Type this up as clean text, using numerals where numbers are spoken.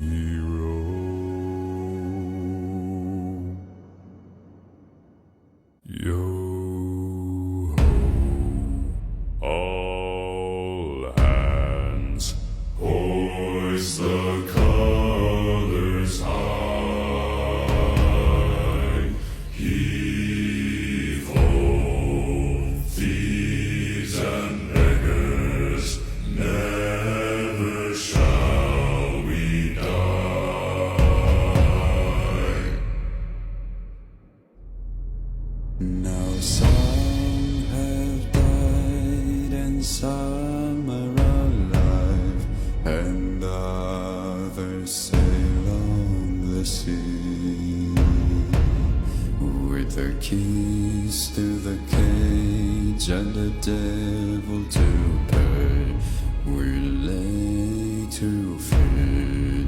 hero. Yo ho, all hands, hoist the colors high. Heave ho, thieves and beggars, never shall we die. Now some have died and some are alive, and others sail on the sea. With the keys to the cage and the devil to pay, we lay to fear.